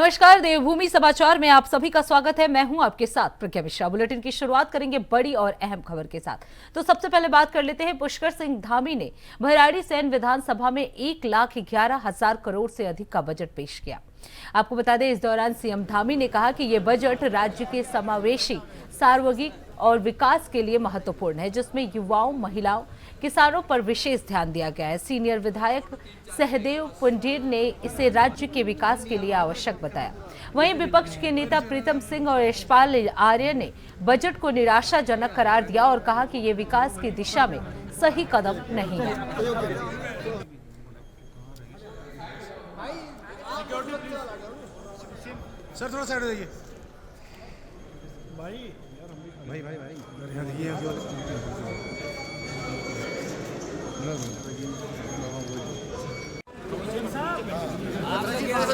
नमस्कार, देवभूमि समाचार में आप सभी का स्वागत है। मैं हूं आपके साथ प्रज्ञा मिश्रा। बुलेटिन की शुरुआत करेंगे बड़ी और अहम खबर के साथ। तो सबसे पहले बात कर लेते हैं। पुष्कर सिंह धामी ने भराड़ीसैंण विधानसभा में 1,11,000 करोड़ से अधिक का बजट पेश किया। आपको बता दें, इस दौरान सीएम धामी ने कहा कि ये बजट राज्य के समावेशी, सार्वजनिक और विकास के लिए महत्वपूर्ण है, जिसमें युवाओं, महिलाओं, किसानों पर विशेष ध्यान दिया गया है। सीनियर विधायक सहदेव पुंडेर ने इसे राज्य के विकास के लिए आवश्यक बताया। वहीं विपक्ष के नेता प्रीतम सिंह और यशपाल आर्य ने बजट को निराशाजनक करार दिया और कहा कि ये विकास की दिशा में सही कदम नहीं है। सर थोड़ा साइड हो जाइए। भाई भाई भाई भाई यार ये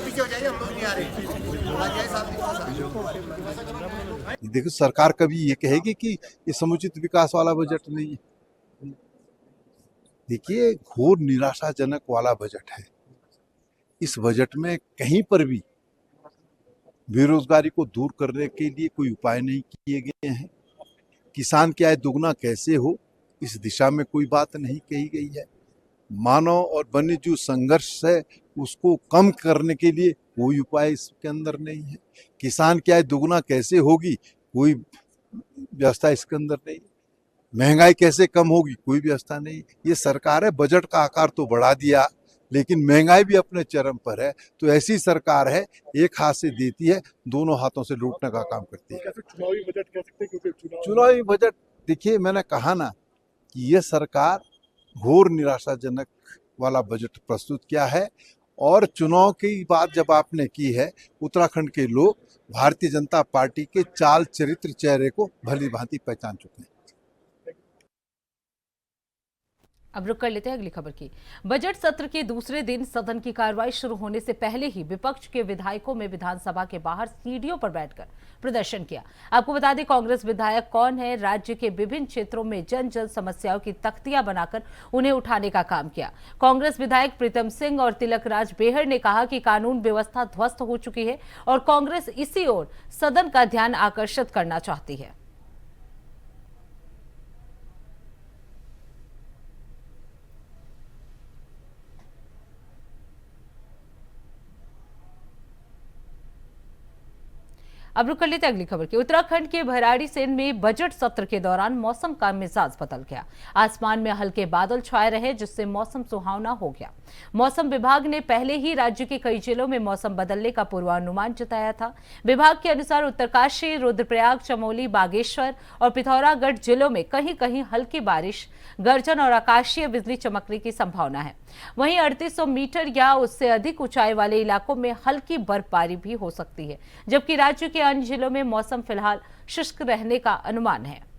पीछे हो जाइए, हम लोग नहीं आ रहे। देखो, सरकार कभी ये कहेगी कि ये समुचित विकास वाला बजट नहीं है। देखिए, घोर निराशाजनक वाला बजट है। इस बजट में कहीं पर भी बेरोजगारी को दूर करने के लिए कोई उपाय नहीं किए गए हैं। किसान की आय दुगना कैसे हो, इस दिशा में कोई बात नहीं कही गई है। मानव और वन्यजीव संघर्ष है, उसको कम करने के लिए कोई उपाय इसके अंदर नहीं है। किसान की आय दुगना कैसे होगी, कोई व्यवस्था इसके अंदर नहीं। महंगाई कैसे कम होगी, कोई व्यवस्था नहीं। ये सरकार है, बजट का आकार तो बढ़ा दिया, लेकिन महंगाई भी अपने चरम पर है। तो ऐसी सरकार है, एक हाथ से देती है, दोनों हाथों से लूटने का काम करती है। चुनावी बजट कह सकते हैं, क्योंकि चुनावी बजट, देखिए मैंने कहा ना कि ये सरकार घोर निराशाजनक वाला बजट प्रस्तुत किया है। और चुनाव की बात जब आपने की है, उत्तराखंड के लोग भारतीय जनता पार्टी के चाल चरित्र चेहरे को भली भांति पहचान चुके हैं। अब रुक कर लेते हैं अगली खबर की। बजट सत्र के दूसरे दिन सदन की कार्रवाई शुरू होने से पहले ही विपक्ष के विधायकों में विधानसभा के बाहर सीढ़ियों पर बैठकर प्रदर्शन किया। आपको बता दें, कांग्रेस विधायक कौन है, राज्य के विभिन्न क्षेत्रों में जन जन समस्याओं की तख्तियां बनाकर उन्हें उठाने का काम किया। कांग्रेस विधायक प्रीतम सिंह और तिलक राज बेहर ने कहा कि कानून व्यवस्था ध्वस्त हो चुकी है और कांग्रेस इसी ओर सदन का ध्यान आकर्षित करना चाहती है। अब रुक कर लेते अगली खबर की। उत्तराखंड के भराड़ीसैंण में बजट सत्र के दौरान मौसम का मिजाज बदल गया। आसमान में हल्के बादल छाए रहे, जिससे मौसम सुहावना हो गया। मौसम विभाग ने पहले ही राज्य के कई जिलों में मौसम बदलने का पूर्वानुमान जताया था। विभाग के अनुसार उत्तरकाशी, रुद्रप्रयाग, चमोली, बागेश्वर और पिथौरागढ़ जिलों में कहीं कहीं हल्की बारिश, गर्जन और आकाशीय बिजली चमकने की संभावना है। वहीं 3800 मीटर या उससे अधिक ऊंचाई वाले इलाकों में हल्की बर्फबारी भी हो सकती है, जबकि राज्य के अन्य जिलों में मौसम फिलहाल शुष्क रहने का अनुमान है।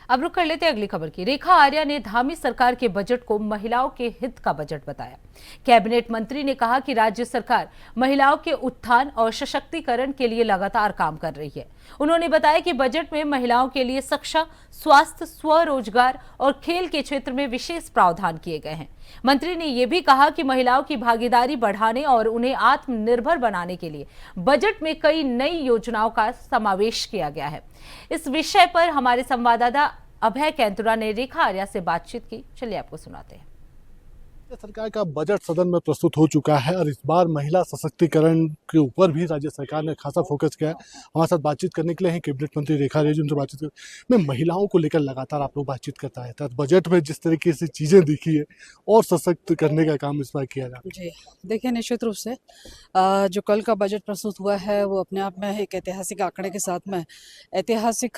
अब रुक कर लेते हैं अगली खबर की। रेखा आर्या ने धामी सरकार के बजट को महिलाओं के हित का बजट बताया। कैबिनेट मंत्री ने कहा कि राज्य सरकार महिलाओं के उत्थान और सशक्तिकरण के लिए लगातार काम कर रही है। उन्होंने बताया कि बजट में महिलाओं के लिए शिक्षा, स्वास्थ्य, स्वरोजगार और खेल के क्षेत्र में विशेष प्रावधान किए गए हैं। मंत्री ने यह भी कहा कि महिलाओं की भागीदारी बढ़ाने और उन्हें आत्मनिर्भर बनाने के लिए बजट में कई नई योजनाओं का समावेश किया गया है। इस विषय पर हमारे संवाददाता अभय कैंतुरा ने रेखा आर्या से बातचीत की। चलिए आपको सुनाते हैं। सरकार का बजट सदन में प्रस्तुत हो चुका है और इस बार महिला सशक्तिकरण के ऊपर भी राज्य सरकार ने खासा फोकस किया है। हमारे साथ बातचीत करने के लिए हैं कैबिनेट मंत्री रेखा आर्या जी, उनसे बातचीत कर मैं महिलाओं को लेकर लगातार आप लोग बातचीत करता है, तो बजट में जिस तरीके से चीज़ें दिखी है और सशक्त करने का काम इस बार किया जा रहा है। जी देखिए, निश्चित रूप से जो कल का बजट प्रस्तुत हुआ है वो अपने आप में एक ऐतिहासिक आंकड़े के साथ में ऐतिहासिक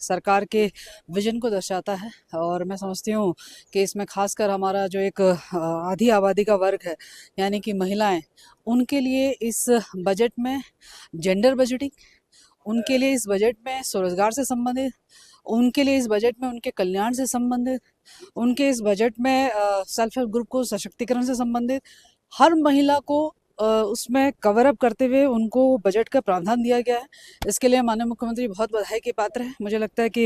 सरकार के विजन को दर्शाता है। और मैं समझती हूँ कि इसमें खासकर हमारा जो एक आधी आबादी का वर्ग है, यानी कि महिलाएं, उनके लिए इस बजट में जेंडर बजटिंग, उनके लिए इस बजट में स्वरोजगार से संबंधित, उनके लिए इस बजट में उनके कल्याण से संबंधित, उनके इस बजट में सेल्फ हेल्प ग्रुप को सशक्तिकरण से संबंधित, हर महिला को उसमें कवर अप करते हुए उनको बजट का प्रावधान दिया गया है। इसके लिए माननीय मुख्यमंत्री बहुत बधाई के पात्र हैं। मुझे लगता है कि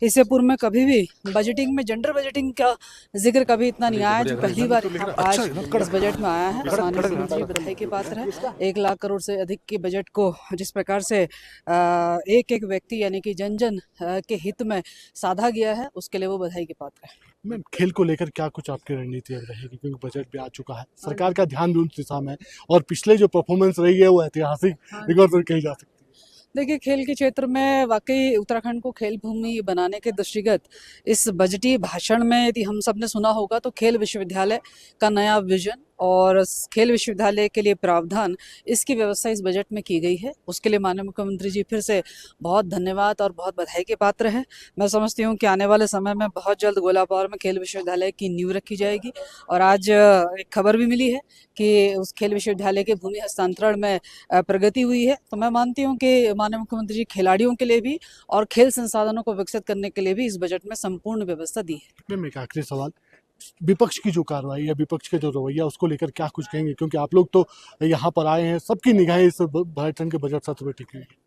इससे पूर्व में कभी भी बजटिंग में जेंडर बजटिंग का जिक्र कभी इतना नहीं आया, जो पहली बार आज इस बजट में आया है। माननीय मुख्यमंत्री बधाई के पात्र है। 1 लाख करोड़ से अधिक के बजट को जिस प्रकार से एक एक व्यक्ति यानी कि जन जन के हित में साधा गया है, उसके लिए वो बधाई के पात्र है। मैम, खेल को लेकर क्या कुछ आपकी रणनीति अब रहेगी, क्योंकि बजट भी आ चुका है, सरकार का ध्यान भी उस दिशा में है और पिछले जो परफॉर्मेंस रही है वो ऐतिहासिक रिकॉर्ड पर कही जा सकती है। देखिए, खेल के क्षेत्र में वाकई उत्तराखंड को खेल भूमि बनाने के दृष्टिगत इस बजटीय भाषण में यदि हम सब ने सुना होगा तो खेल विश्वविद्यालय का नया विजन और खेल विश्वविद्यालय के लिए प्रावधान, इसकी व्यवस्था इस बजट में की गई है। उसके लिए माननीय मुख्यमंत्री जी फिर से बहुत धन्यवाद और बहुत बधाई के पात्र हैं। मैं समझती हूँ कि आने वाले समय में बहुत जल्द गोलापावर में खेल विश्वविद्यालय की नींव रखी जाएगी। और आज एक खबर भी मिली है कि उस खेल विश्वविद्यालय के भूमि हस्तांतरण में प्रगति हुई है। तो मैं मानती हूँ कि माननीय मुख्यमंत्री जी खिलाड़ियों के लिए भी और खेल संसाधनों को विकसित करने के लिए भी इस बजट में संपूर्ण व्यवस्था दी है। मैम, एक आखिरी सवाल, विपक्ष की जो कार्रवाई या विपक्ष के जो रवैया उसको लेकर क्या कुछ कहेंगे, क्योंकि आप लोग तो यहाँ पर आए हैं, सबकी निगाहें इस भारत के बजट सत्र पर टिकी हुई है।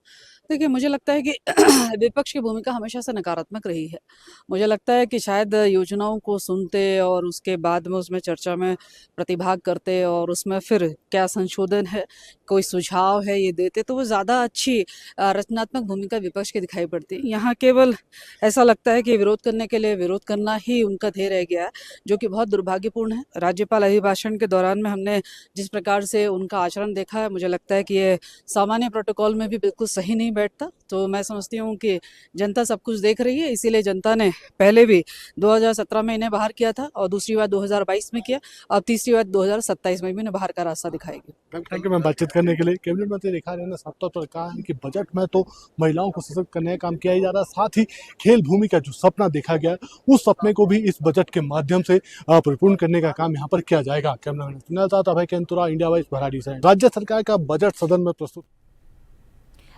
देखिए, मुझे लगता है कि विपक्ष की भूमिका हमेशा से नकारात्मक रही है। मुझे लगता है कि शायद योजनाओं को सुनते और उसके बाद में उसमें चर्चा में प्रतिभाग करते और उसमें फिर क्या संशोधन है, कोई सुझाव है, ये देते तो वो ज़्यादा अच्छी रचनात्मक भूमिका विपक्ष की दिखाई पड़ती है। यहाँ केवल ऐसा लगता है कि विरोध करने के लिए विरोध करना ही उनका ध्येय रह गया है, जो कि बहुत दुर्भाग्यपूर्ण है। राज्यपाल अभिभाषण के दौरान में हमने जिस प्रकार से उनका आचरण देखा है, मुझे लगता है कि ये सामान्य प्रोटोकॉल में भी बिल्कुल सही नहीं बैठता। तो मैं समझती हूँ कि जनता सब कुछ देख रही है, इसीलिए जनता ने पहले भी 2017 में इन्हें बाहर किया था और दूसरी बार 2022 में किया, अब तीसरी बार 2027 में भी इन्हें बाहर का रास्ता दिखाएगी। थैंक यू मैम, बातचीत करने के लिए। कैबिनेट मंत्री रेखा आर्य ने साफ तौर पर कहा है कि बजट में तो महिलाओं को सशक्त करने का काम किया ही जा रहा है, साथ ही खेल भूमि का जो सपना देखा गया है उस सपने को भी इस बजट के माध्यम से परिपूर्ण करने का काम यहाँ पर किया जाएगा। कैमरामैन सुनील साथ अभय केंतुरा, इंडिया वाइज भराड़ी से। राज्य सरकार का बजट सदन में प्रस्तुत।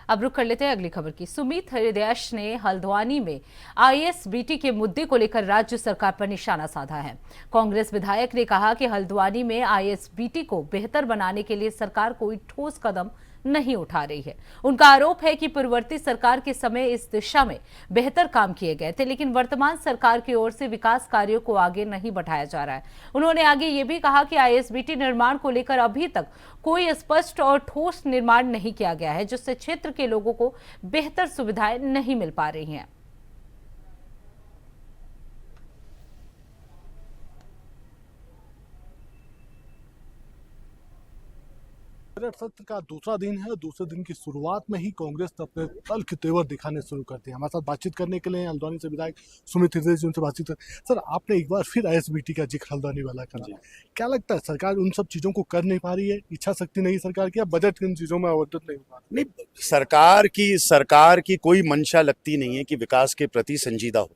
अब रुक कर लेते हैं अगली खबर की। सुमित हृदयेश ने हल्द्वानी में आईएसबीटी के मुद्दे को लेकर राज्य सरकार पर निशाना साधा है। कांग्रेस विधायक ने कहा कि हल्द्वानी में आईएसबीटी को बेहतर बनाने के लिए सरकार कोई ठोस कदम नहीं उठा रही है। उनका आरोप है कि पूर्ववर्ती सरकार के समय इस दिशा में बेहतर काम किए गए थे, लेकिन वर्तमान सरकार की ओर से विकास कार्यों को आगे नहीं बढ़ाया जा रहा है। उन्होंने आगे ये भी कहा कि आईएसबीटी निर्माण को लेकर अभी तक कोई स्पष्ट और ठोस निर्माण नहीं किया गया है, जिससे क्षेत्र के लोगों को बेहतर सुविधाएं नहीं मिल पा रही हैं। बजट सत्र का दूसरा दिन है। दूसरे दिन की शुरुआत में ही कांग्रेस ने अपने तल्ख के तेवर दिखाने शुरू कर दिए। हमारे साथ बातचीत करने के लिए हल्द्वानी से विधायक सुमित हृदय जी, उनसे बातचीत कर। सर, आपने एक बार फिर आईएसबीटी का जिक्र हल्द्वानी वाला करा, क्या लगता है सरकार उन सब चीजों को कर नहीं पा रही है? इच्छा शक्ति नहीं सरकार की, या बजट इन चीजों में आवंटित नहीं हो पा रही? नहीं, सरकार की कोई मंशा लगती नहीं है कि विकास के प्रति संजीदा हो।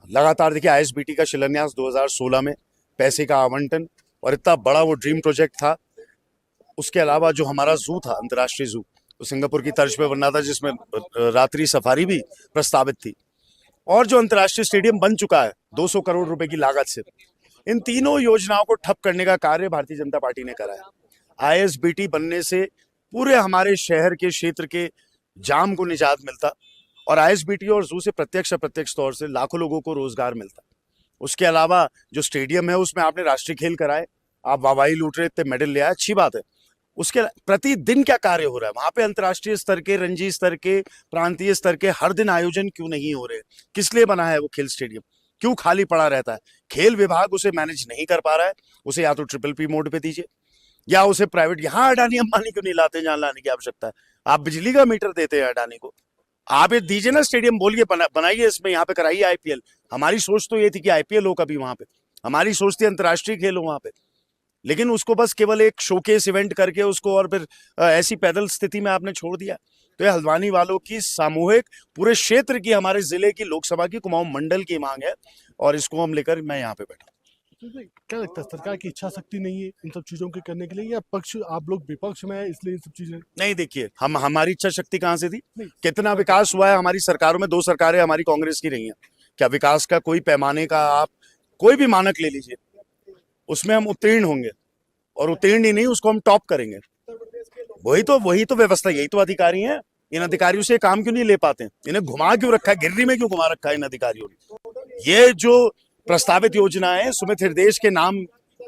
लगातार देखिए, आईएसबीटी का शिलान्यास 2016 में, पैसे का आवंटन, और इतना बड़ा वो ड्रीम प्रोजेक्ट था। उसके अलावा जो हमारा जू था, अंतर्राष्ट्रीय जू, वो सिंगापुर की तर्ज पे बनना था, जिसमें रात्रि सफारी भी प्रस्तावित थी, और जो अंतर्राष्ट्रीय स्टेडियम बन चुका है 200 करोड़ रुपए की लागत से। इन तीनों योजनाओं को ठप करने का कार्य भारतीय जनता पार्टी ने करा है। आईएसबीटी बनने से पूरे हमारे शहर के क्षेत्र के जाम को निजात मिलता, और आईएसबीटी और जू से प्रत्यक्ष अप्रत्यक्ष तौर से लाखों लोगों को रोजगार मिलता। उसके अलावा जो स्टेडियम है उसमें आपने राष्ट्रीय खेल कराए, आप वाहवाही लूट रहे, इतने मेडल ले आए, अच्छी बात है। उसके प्रतिदिन क्या कार्य हो रहा है वहां पे? अंतर्राष्ट्रीय स्तर के, रणजी स्तर के, प्रांतीय स्तर के हर दिन आयोजन क्यों नहीं हो रहे? किस लिए बना है वो खेल स्टेडियम? क्यों खाली पड़ा रहता है? खेल विभाग उसे मैनेज नहीं कर पा रहा है। उसे या तो ट्रिपल मोड पे दीजिए, या उसे प्राइवेट, यहाँ अडानी अंबानी क्यों नहीं लाते जहां लाने की आवश्यकता है? आप बिजली का मीटर देते हैं अडानी को, आप ये दीजिए ना स्टेडियम, बोलिए बनाइए इसमें, यहाँ पे कराइए आईपीएल। हमारी सोच तो ये थी कि आईपीएल हो कभी वहां पे, हमारी सोच थी अंतर्राष्ट्रीय खेल हो वहां पे, लेकिन उसको बस केवल एक शोकेस इवेंट करके उसको और फिर ऐसी पैदल स्थिति में आपने छोड़ दिया। तो ये हल्द्वानी वालों की सामूहिक, पूरे क्षेत्र की, हमारे जिले की, लोकसभा की, कुमाऊं मंडल की मांग है, और इसको हम लेकर मैं यहाँ पे बैठा। क्या लगता है सरकार की इच्छा शक्ति नहीं है इन सब चीजों के करने के लिए, या पक्ष आप लोग विपक्ष में है इसलिए सब चीजें नहीं? देखिए, हमारी इच्छा शक्ति कहाँ से थी? कितना विकास हुआ है हमारी सरकारों में? 2 सरकारें हमारी कांग्रेस की रही हैं। क्या विकास का कोई पैमाने का आप कोई भी मानक ले लीजिए, उसमें हम उत्तीर्ण होंगे? और उत्तीर्ण ही नहीं, उसको हम टॉप करेंगे। वही तो व्यवस्था, यही तो अधिकारी हैं। इन अधिकारियों से काम क्यों नहीं ले पाते? इन्हें घुमा क्यों रखा है, गिर्री में क्यों घुमा रखा है इन अधिकारियों ने? ये जो प्रस्तावित योजना है, सुमित हृदय के नाम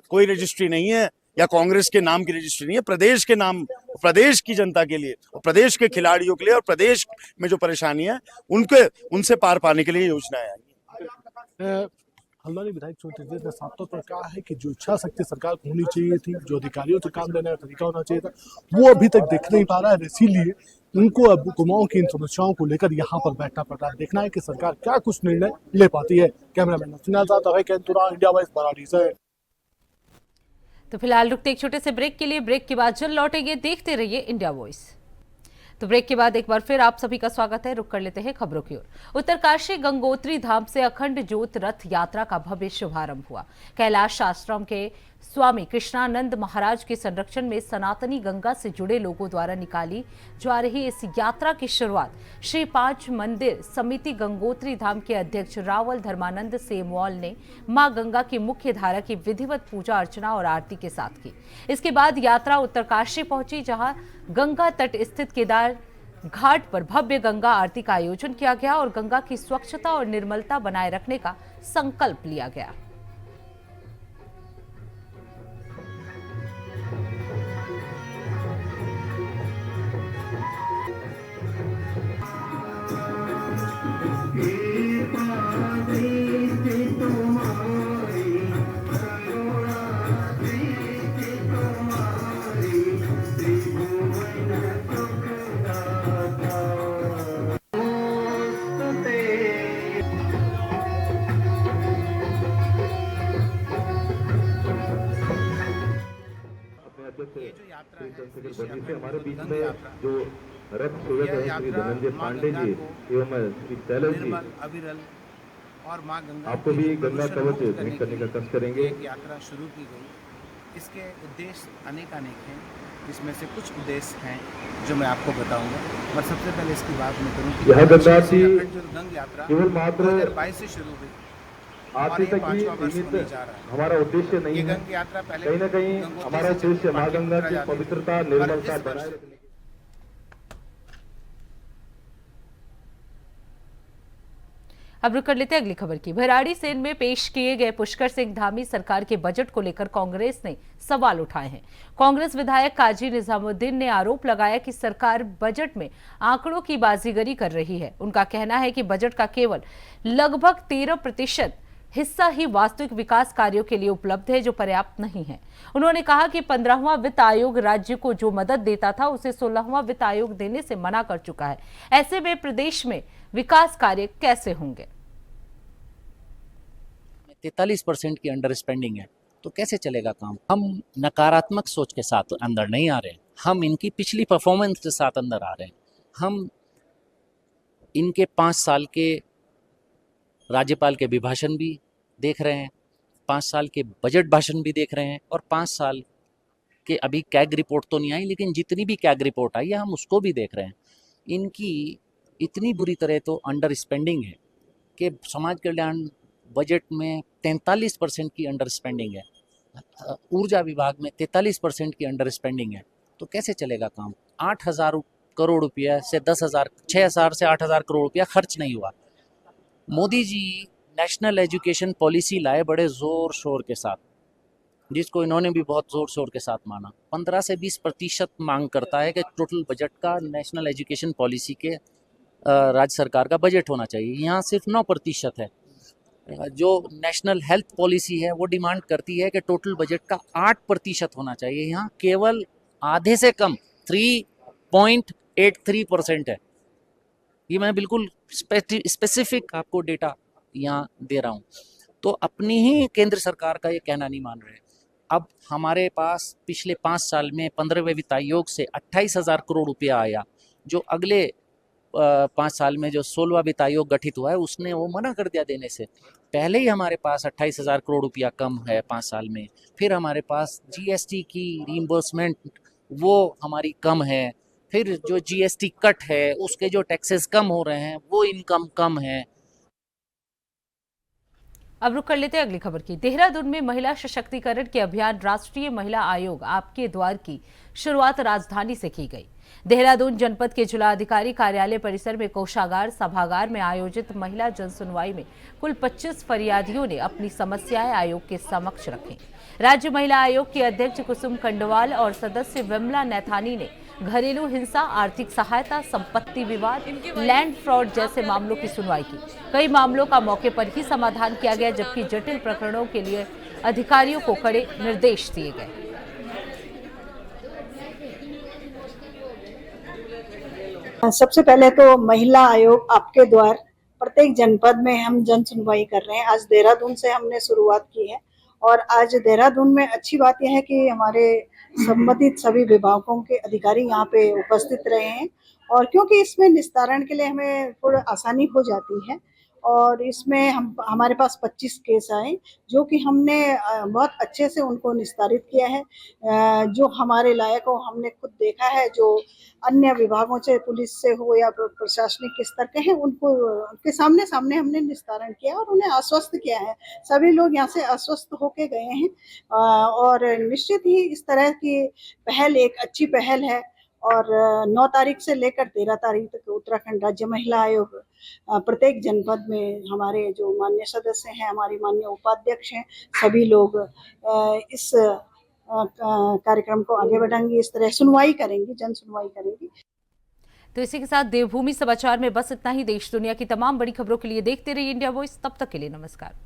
कोई रजिस्ट्री नहीं है या कांग्रेस के नाम की रजिस्ट्री नहीं है, प्रदेश के नाम, प्रदेश की जनता के लिए और प्रदेश के खिलाड़ियों के लिए और प्रदेश में जो परेशानी है उनसे पार पाने के लिए योजनाएं आई। हल्द्वानी विधायक सुमित हृदय ने साफ तौर पर कहा है कि जो इच्छा शक्ति सरकार को होनी चाहिए थी, जो अधिकारियों से काम लेने का तरीका होना चाहिए था, वो अभी तक दिख नहीं पा रहा है। इसीलिए उनको अब कुमाऊं की इन समस्याओं को लेकर यहाँ पर बैठना पड़ रहा है। देखना है कि सरकार क्या कुछ निर्णय ले पाती है। कैमरामैन इंडिया वाइस बराड़ी से। तो फिलहाल रुकते एक छोटे से ब्रेक के लिए। ब्रेक के बाद जल्द लौटेंगे। देखते रहिए इंडिया वॉइस। तो ब्रेक के बाद एक बार फिर आप सभी का स्वागत है। रुक कर लेते हैं खबरों की ओर। उत्तरकाशी गंगोत्री धाम से अखंड ज्योत रथ यात्रा का भव्य शुभारंभ हुआ। कैलाश आश्रम के स्वामी कृष्णानंद महाराज के संरक्षण में सनातनी गंगा से जुड़े लोगों द्वारा निकाली जा रही इस यात्रा की शुरुआत श्री पांच मंदिर समिति गंगोत्री धाम के अध्यक्ष रावल धर्मानंद सेमवाल ने मां गंगा की मुख्य धारा की विधिवत पूजा अर्चना और आरती के साथ की। इसके बाद यात्रा उत्तरकाशी पहुंची, जहां गंगा तट स्थित केदार घाट पर भव्य गंगा आरती का आयोजन किया गया और गंगा की स्वच्छता और निर्मलता बनाए रखने का संकल्प लिया गया। हमारे बीच में जो रथ सेवक है श्री धनंजय पांडे जी एवं श्री शैलज जी अविरल और मां गंगा आपको भी गंगा कवच भेंट करने का कष्ट करेंगे। यात्रा शुरू की गई। इसके उद्देश्य अनेक हैं, जिसमें से कुछ उद्देश्य हैं जो मैं आपको बताऊंगा। और सबसे पहले इसकी बात मैं करूं कि यह गंगा की गंगा यात्रा केवल मात्र 2022 से शुरू हुई आज तक ही सीमित हमारा उद्देश्य नहीं है। कहीं न कहीं हमारा उद्देश्य मां गंगा की पवित्रता निर्मलता बनाए रखने। अब रुक कर लेते हैं अगली खबर की। भराड़ी सेन में पेश किए गए पुष्कर सिंह धामी सरकार के बजट को लेकर कांग्रेस ने सवाल उठाए हैं। कांग्रेस विधायक काजी निजामुद्दीन ने आरोप लगाया कि सरकार बजट में आंकड़ों की बाजीगरी कर रही है। उनका कहना है कि बजट का केवल लगभग 13% हिस्सा ही वास्तविक विकास कार्यों के लिए उपलब्ध है, जो पर्याप्त नहीं है। उन्होंने कहा कि 15वां वित्त आयोग राज्य को जो मदद देता था उसे 16वां वित्त आयोग देने से मना कर चुका है। ऐसे में प्रदेश में विकास कार्य कैसे होंगे? 43% की अंडर स्पेंडिंग है, तो कैसे चलेगा काम? हम नकारात्मक सोच के साथ अंदर नहीं आ रहे, हम इनकी पिछली परफॉर्मेंस के साथ अंदर आ रहे हैं। हम इनके 5 साल के राज्यपाल के अभिभाषण भी देख रहे हैं, 5 साल के बजट भाषण भी देख रहे हैं और 5 साल के अभी कैग रिपोर्ट तो नहीं आई, लेकिन जितनी भी कैग रिपोर्ट आई है हम उसको भी देख रहे हैं। इनकी इतनी बुरी तरह तो अंडर स्पेंडिंग है कि समाज कल्याण बजट में 43% की अंडर स्पेंडिंग है, ऊर्जा विभाग में 43% की अंडर स्पेंडिंग है, तो कैसे चलेगा काम? 8,000 करोड़ रुपया से 10,000 6,000 से 8,000 करोड़ रुपया खर्च नहीं हुआ। Modi ji national education policy लाए बड़े जोर शोर के साथ, जिसको इन्होंने भी बहुत जोर शोर के साथ माना। 15 से 20% मांग करता है कि टोटल बजट का नेशनल एजुकेशन पॉलिसी के राज्य सरकार का बजट होना चाहिए। यहाँ सिर्फ 9% है। जो नेशनल हेल्थ पॉलिसी है वो डिमांड करती है कि टोटल बजट का 8% होना चाहिए। यहाँ केवल आधे से कम 3.83% है। ये मैं बिल्कुल स्पेसिफिक आपको डेटा यहाँ दे रहा हूँ। तो अपनी ही केंद्र सरकार का ये कहना नहीं मान रहे। अब हमारे पास पिछले 5 साल में 15वें वित्त आयोग से 28,000 करोड़ रुपया आया, जो अगले 5 साल में जो 16वां वित्त आयोग गठित हुआ है उसने वो मना कर दिया देने से। पहले ही हमारे पास 28,000 करोड़ रुपया कम है 5 साल में। फिर हमारे पास जीएसटी की रीइंबर्समेंट वो हमारी कम है। फिर जो जीएसटी कट है उसके जो टैक्सेस कम हो रहे हैं, वो इनकम कम है। अब रुक कर लेते हैं अगली खबर की। देहरादून में महिला सशक्तिकरण के अभियान राष्ट्रीय महिला आयोग आपके द्वार की शुरुआत राजधानी से की गई। देहरादून जनपद के जिलाधिकारी कार्यालय परिसर में कोषागार सभागार में आयोजित महिला जन सुनवाई में कुल 25 फरियादियों ने अपनी समस्याएं आयोग के समक्ष रखी। राज्य महिला आयोग की अध्यक्ष कुसुम खंडवाल और सदस्य विमला नैथानी ने घरेलू हिंसा, आर्थिक सहायता, संपत्ति विवाद, लैंड फ्रॉड जैसे मामलों की सुनवाई की। कई मामलों का मौके पर ही समाधान किया गया, जबकि जटिल प्रकरणों के लिए अधिकारियों को कड़े निर्देश दिए गए। सबसे पहले तो महिला आयोग आपके द्वार प्रत्येक जनपद में हम जन सुनवाई कर रहे हैं। आज देहरादून से हमने शुरुआत की है और आज देहरादून में अच्छी बात यह है कि हमारे संबंधित सभी विभागों के अधिकारी यहाँ पे उपस्थित रहे हैं और क्योंकि इसमें निस्तारण के लिए हमें थोड़ा आसानी हो जाती है और इसमें हमारे पास 25 केस आए जो कि हमने बहुत अच्छे से उनको निस्तारित किया है। जो हमारे लायक हो हमने खुद देखा है, जो अन्य विभागों से, पुलिस से हो या प्रशासनिक स्तर के हैं, उनके सामने हमने निस्तारण किया और उन्हें आश्वस्त किया है। सभी लोग यहाँ से आश्वस्त होके गए हैं और निश्चित ही इस तरह की पहल एक अच्छी पहल है और 9 तारीख से लेकर 13 तारीख तक उत्तराखंड राज्य महिला आयोग प्रत्येक जनपद में हमारे जो माननीय सदस्य हैं, हमारी माननीय उपाध्यक्ष हैं, सभी लोग इस कार्यक्रम को आगे बढ़ाएंगे, इस तरह सुनवाई करेंगी, जन सुनवाई करेंगी। तो इसी के साथ देवभूमि समाचार में बस इतना ही। देश दुनिया की तमाम बड़ी खबरों के लिए देखते रहिए इंडिया वॉइस। तब तक के लिए नमस्कार।